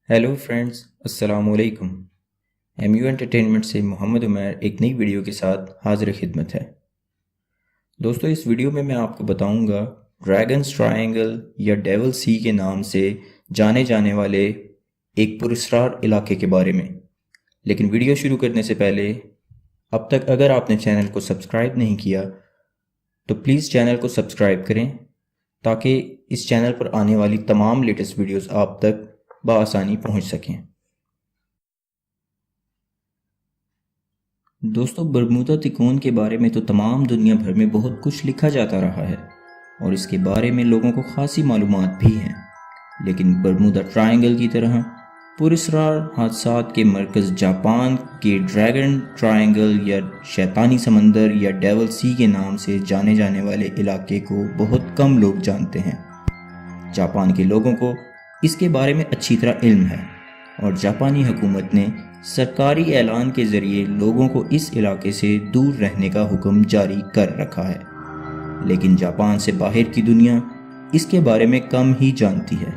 Hello friends, السلام علیکم۔ M you entertainment سے محمد عمیر ایک نئی ویڈیو کے ساتھ حاضر خدمت ہے۔ دوستو، اس ویڈیو میں آپ کو بتاؤں گا ڈریگنز ٹرائنگل یا ڈیول سی کے نام سے جانے جانے والے ایک پراسرار علاقے کے بارے میں۔ لیکن ویڈیو شروع کرنے سے پہلے اب تک اگر آپ نے چینل کو سبسکرائب نہیں کیا تو پلیز چینل کو سبسکرائب کریں تاکہ اس چینل پر آنے والی تمام لیٹسٹ ویڈیوز آپ تک بآسانی پہنچ سکیں۔ دوستو، برمودا تکون کے بارے میں تو تمام دنیا بھر میں بہت کچھ لکھا جاتا رہا ہے اور اس کے بارے میں لوگوں کو خاصی معلومات بھی ہیں، لیکن برمودا ٹرائنگل کی طرح پراسرار حادثات کے مرکز جاپان کے ڈریگن ٹرائنگل یا شیطانی سمندر یا ڈیول سی کے نام سے جانے جانے والے علاقے کو بہت کم لوگ جانتے ہیں۔ جاپان کے لوگوں کو اس کے بارے میں اچھی طرح علم ہے اور جاپانی حکومت نے سرکاری اعلان کے ذریعے لوگوں کو اس علاقے سے دور رہنے کا حکم جاری کر رکھا ہے، لیکن جاپان سے باہر کی دنیا اس کے بارے میں کم ہی جانتی ہے۔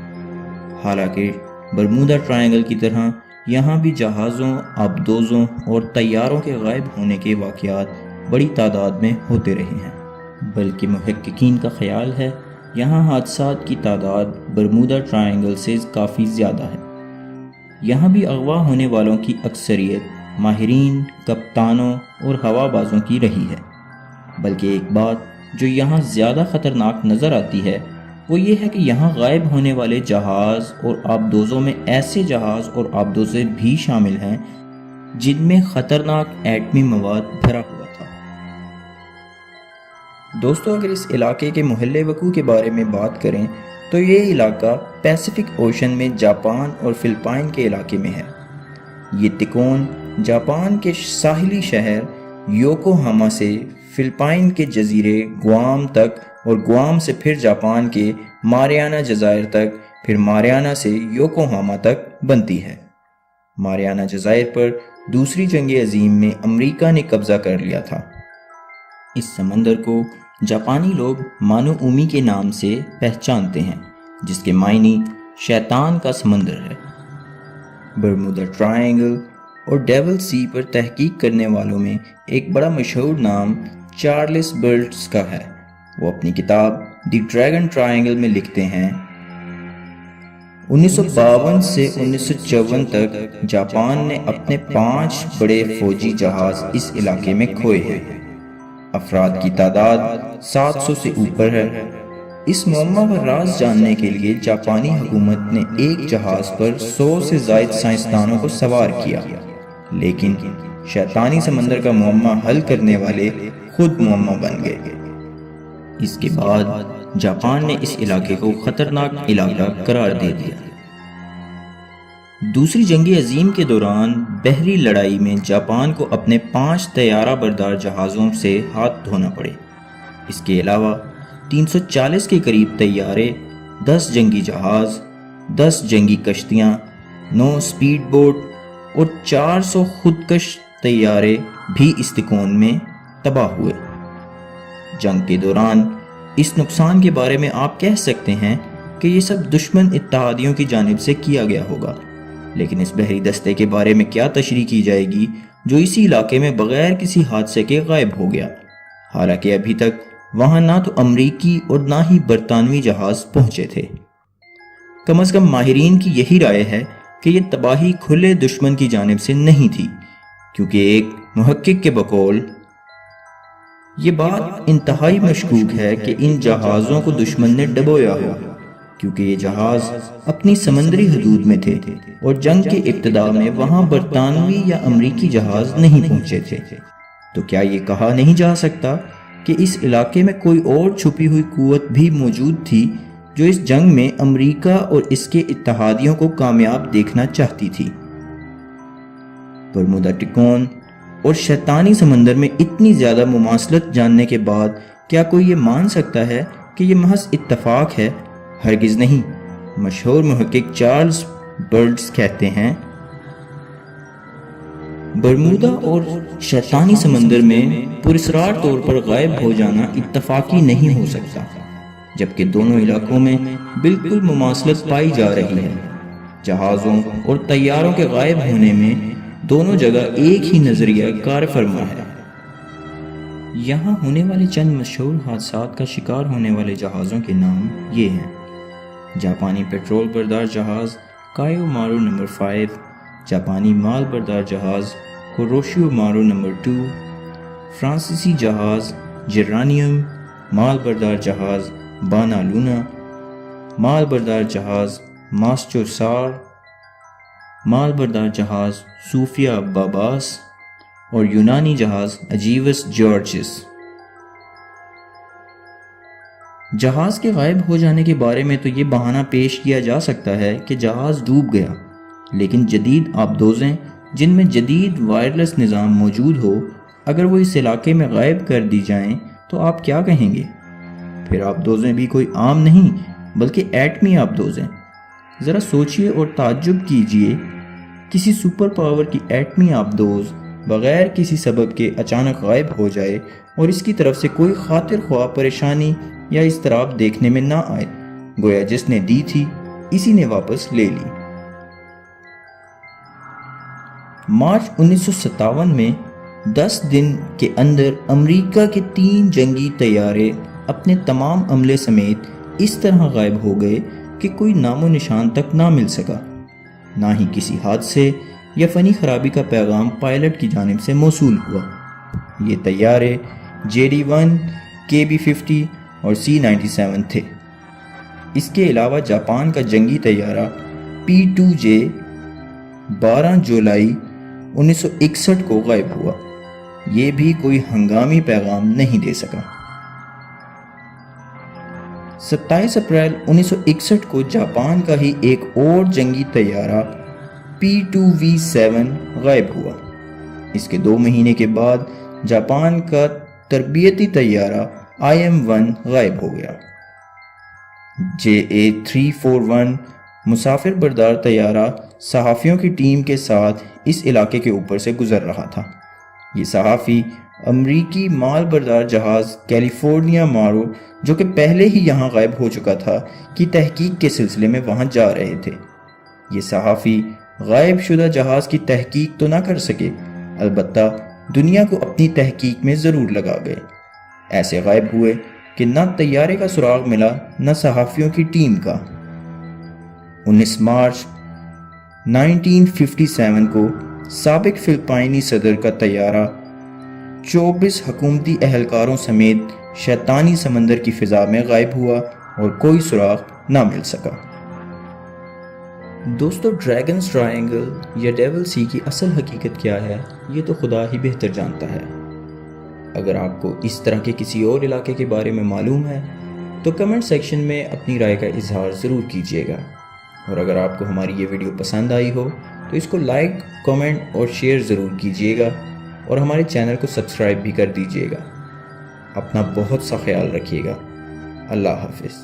حالانکہ برمودا ٹرائنگل کی طرح یہاں بھی جہازوں، آبدوزوں اور طیاروں کے غائب ہونے کے واقعات بڑی تعداد میں ہوتے رہے ہیں، بلکہ محققین کا خیال ہے یہاں حادثات کی تعداد برمودا ٹرائنگل سے کافی زیادہ ہے۔ یہاں بھی اغوا ہونے والوں کی اکثریت ماہرین، کپتانوں اور ہوا بازوں کی رہی ہے، بلکہ ایک بات جو یہاں زیادہ خطرناک نظر آتی ہے وہ یہ ہے کہ یہاں غائب ہونے والے جہاز اور آبدوزوں میں ایسے جہاز اور آبدوزیں بھی شامل ہیں جن میں خطرناک ایٹمی مواد بھرا ہوا تھا۔ دوستو، اگر اس علاقے کے محل وقوع کے بارے میں بات کریں تو یہ علاقہ پیسیفک اوشن میں جاپان اور فلپائن کے علاقے میں ہے۔ یہ تکون جاپان کے ساحلی شہر یوکوہاما سے فلپائن کے جزیرے گوام تک اور گوام سے پھر جاپان کے ماریانا جزائر تک، پھر ماریانا سے یوکوہاما تک بنتی ہے۔ ماریانا جزائر پر دوسری جنگ عظیم میں امریکہ نے قبضہ کر لیا تھا۔ اس سمندر کو جاپانی لوگ مانو اومی کے نام سے پہچانتے ہیں، جس کے معنی شیطان کا سمندر ہے۔ برمودا ٹرائنگل اور ڈیول سی پر تحقیق کرنے والوں میں ایک بڑا مشہور نام چارلس برٹس کا ہے۔ وہ اپنی کتاب دی ڈریگن ٹرائنگل میں لکھتے ہیں، 1952 سے 1954 تک جاپان نے اپنے 5 بڑے فوجی جہاز اس علاقے میں کھوئے ہیں۔ افراد کی تعداد 700 سے اوپر ہے۔ اس معمہ کا راز جاننے کے لیے جاپانی حکومت نے ایک جہاز پر 100 سے زائد سائنسدانوں کو سوار کیا، لیکن شیطانی سمندر کا معمہ حل کرنے والے خود معمہ بن گئے۔ اس کے بعد جاپان نے اس علاقے کو خطرناک علاقہ قرار دے دیا۔ دوسری جنگ عظیم کے دوران بحری لڑائی میں جاپان کو اپنے 5 طیارہ بردار جہازوں سے ہاتھ دھونا پڑے۔ اس کے علاوہ 340 کے قریب طیارے، 10 جنگی جہاز، 10 جنگی کشتیاں، 9 سپیڈ بوٹ اور 400 خودکش طیارے بھی اس تکون میں تباہ ہوئے۔ جنگ کے دوران اس نقصان کے بارے میں آپ کہہ سکتے ہیں کہ یہ سب دشمن اتحادیوں کی جانب سے کیا گیا ہوگا، لیکن اس بحری دستے کے بارے میں کیا تشریح کی جائے گی جو اسی علاقے میں بغیر کسی حادثے کے غائب ہو گیا؟ حالانکہ ابھی تک وہاں نہ تو امریکی اور نہ ہی برطانوی جہاز پہنچے تھے۔ کم از کم ماہرین کی یہی رائے ہے کہ یہ تباہی کھلے دشمن کی جانب سے نہیں تھی، کیونکہ ایک محقق کے بقول یہ بات انتہائی مشکوک ہے کہ ان جہازوں کو دشمن نے ڈبویا ہو، کیونکہ یہ جہاز اپنی سمندری حدود میں تھے اور جنگ کے ابتدا میں وہاں برطانوی یا امریکی جہاز نہیں پہنچے تھے۔ تو کیا یہ کہا نہیں جا سکتا کہ اس علاقے میں کوئی اور چھپی ہوئی قوت بھی موجود تھی جو اس جنگ میں امریکہ اور اس کے اتحادیوں کو کامیاب دیکھنا چاہتی تھی؟ برمودا ٹکون اور شیطانی سمندر میں اتنی زیادہ مماثلت جاننے کے بعد کیا کوئی یہ مان سکتا ہے کہ یہ محض اتفاق ہے؟ ہرگز نہیں۔ مشہور محقق چارلس برٹس کہتے ہیں، برمودا اور شیطانی سمندر میں پراسرار طور پر غائب ہو جانا اتفاقی نہیں ہو سکتا، جبکہ دونوں علاقوں میں بالکل مماثلت پائی جا رہی ہے۔ جہازوں اور طیاروں کے غائب ہونے میں دونوں جگہ ایک ہی نظریہ کار فرما ہے۔ یہاں ہونے والے چند مشہور حادثات کا شکار ہونے والے جہازوں کے نام یہ ہیں: جاپانی پیٹرول بردار جہاز کایو مارو نمبر 5، جاپانی مال بردار جہاز کوروشیو مارو نمبر 2، فرانسیسی جہاز جرانیم، مال بردار جہاز بانا لونا، مال بردار جہاز ماسچو سار، مال بردار جہاز صوفیا باباس اور یونانی جہاز اجیوس جارجس۔ جہاز کے غائب ہو جانے کے بارے میں تو یہ بہانہ پیش کیا جا سکتا ہے کہ جہاز ڈوب گیا، لیکن جدید آبدوزیں جن میں جدید وائرلیس نظام موجود ہو اگر وہ اس علاقے میں غائب کر دی جائیں تو آپ کیا کہیں گے؟ پھر آبدوزیں بھی کوئی عام نہیں بلکہ ایٹمی آبدوزیں۔ ذرا سوچئے اور تعجب کیجئے، کسی سپر پاور کی ایٹمی آبدوز بغیر کسی سبب کے اچانک غائب ہو جائے اور اس کی طرف سے کوئی خاطر خواہ پریشانی یا اضطراب دیکھنے میں نہ آئے، گویا جس نے دی تھی اسی نے واپس لے لی۔ مارچ 1957 میں 10 دن کے اندر امریکہ کے 3 جنگی طیارے اپنے تمام عملے سمیت اس طرح غائب ہو گئے کہ کوئی نام و نشان تک نہ مل سکا، نہ ہی کسی حادثے یا فنی خرابی کا پیغام پائلٹ کی جانب سے موصول ہوا۔ یہ طیارے JD-1، KB-50 اور C-97 تھے۔ اس کے علاوہ جاپان کا جنگی طیارہ P-2J 12 جولائی 1961 کو غائب ہوا، یہ بھی کوئی ہنگامی پیغام نہیں دے سکا۔ 27 اپریل 1961 کو جاپان کا ہی ایک اور جنگی طیارہ P-2V7 غائب ہوا۔ اس کے 2 مہینے کے بعد جاپان کا تربیتی طیارہ IM-1 غائب ہو گیا۔ JA-341 مسافر بردار طیارہ صحافیوں کی ٹیم کے ساتھ اس علاقے کے اوپر سے گزر رہا تھا۔ یہ صحافی امریکی مال بردار جہاز کیلیفورنیا مارو، جو کہ پہلے ہی یہاں غائب ہو چکا تھا، کی تحقیق کے سلسلے میں وہاں جا رہے تھے۔ یہ صحافی غائب شدہ جہاز کی تحقیق تو نہ کر سکے، البتہ دنیا کو اپنی تحقیق میں ضرور لگا گئے۔ ایسے غائب ہوئے کہ نہ طیارے کا سراغ ملا نہ صحافیوں کی ٹیم کا۔ 19 مارچ 1957 کو سابق فلپائنی صدر کا طیارہ 24 حکومتی اہلکاروں سمیت شیطانی سمندر کی فضا میں غائب ہوا اور کوئی سراغ نہ مل سکا۔ دوستو، ڈریگنز ٹرائنگل یا ڈیول سی کی اصل حقیقت کیا ہے یہ تو خدا ہی بہتر جانتا ہے۔ اگر آپ کو اس طرح کے کسی اور علاقے کے بارے میں معلوم ہے تو کمنٹ سیکشن میں اپنی رائے کا اظہار ضرور کیجیے گا، اور اگر آپ کو ہماری یہ ویڈیو پسند آئی ہو تو اس کو لائک، کمنٹ اور شیئر ضرور کیجیے گا، اور ہمارے چینل کو سبسکرائب بھی کر دیجیے گا۔ اپنا بہت سا خیال رکھیے گا۔ اللہ حافظ۔